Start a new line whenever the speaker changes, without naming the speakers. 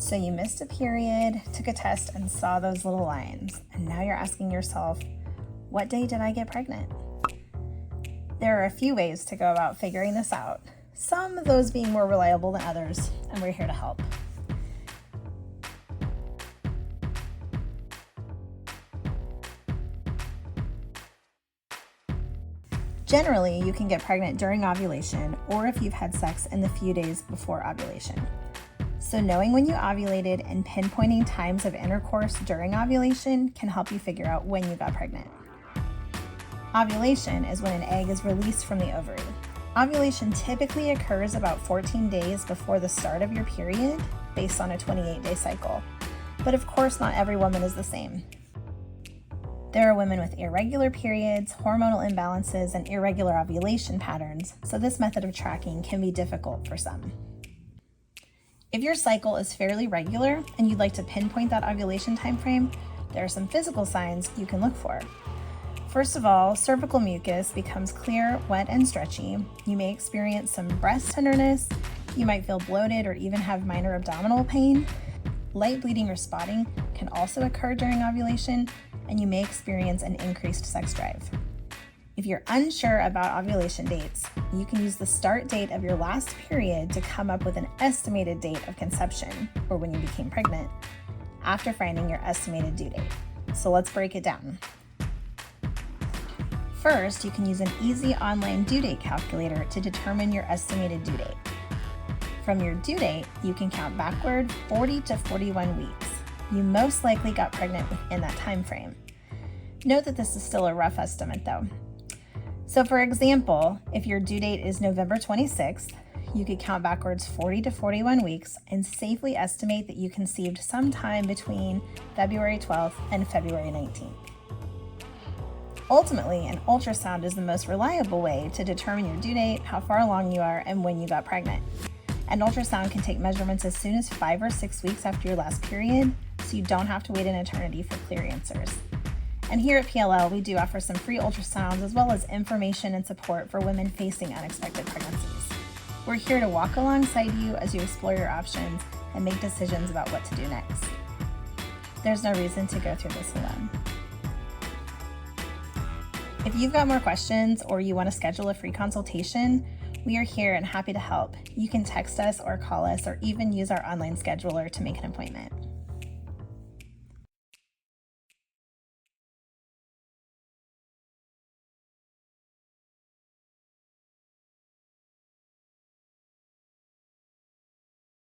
So you missed a period, took a test, and saw those little lines. And now you're asking yourself, what day did I get pregnant? There are a few ways to go about figuring this out, some of those being more reliable than others, and we're here to help. Generally, you can get pregnant during ovulation or if you've had sex in the few days before ovulation. So knowing when you ovulated and pinpointing times of intercourse during ovulation can help you figure out when you got pregnant. Ovulation is when an egg is released from the ovary. Ovulation typically occurs about 14 days before the start of your period, based on a 28-day cycle. But of course, not every woman is the same. There are women with irregular periods, hormonal imbalances, and irregular ovulation patterns, so this method of tracking can be difficult for some. If your cycle is fairly regular and you'd like to pinpoint that ovulation timeframe, there are some physical signs you can look for. First of all, cervical mucus becomes clear, wet, and stretchy. You may experience some breast tenderness. You might feel bloated or even have minor abdominal pain. Light bleeding or spotting can also occur during ovulation, and you may experience an increased sex drive. If you're unsure about ovulation dates, you can use the start date of your last period to come up with an estimated date of conception, or when you became pregnant, after finding your estimated due date. So let's break it down. First, you can use an easy online due date calculator to determine your estimated due date. From your due date, you can count backward 40 to 41 weeks. You most likely got pregnant within that time frame. Note that this is still a rough estimate though. So for example, if your due date is November 26th, you could count backwards 40 to 41 weeks and safely estimate that you conceived sometime between February 12th and February 19th. Ultimately, an ultrasound is the most reliable way to determine your due date, how far along you are, and when you got pregnant. An ultrasound can take measurements as soon as 5 or 6 weeks after your last period, so you don't have to wait an eternity for clear answers. And here at PLL, we do offer some free ultrasounds as well as information and support for women facing unexpected pregnancies. We're here to walk alongside you as you explore your options and make decisions about what to do next. There's no reason to go through this alone. If you've got more questions or you want to schedule a free consultation, we are here and happy to help. You can text us or call us or even use our online scheduler to make an appointment.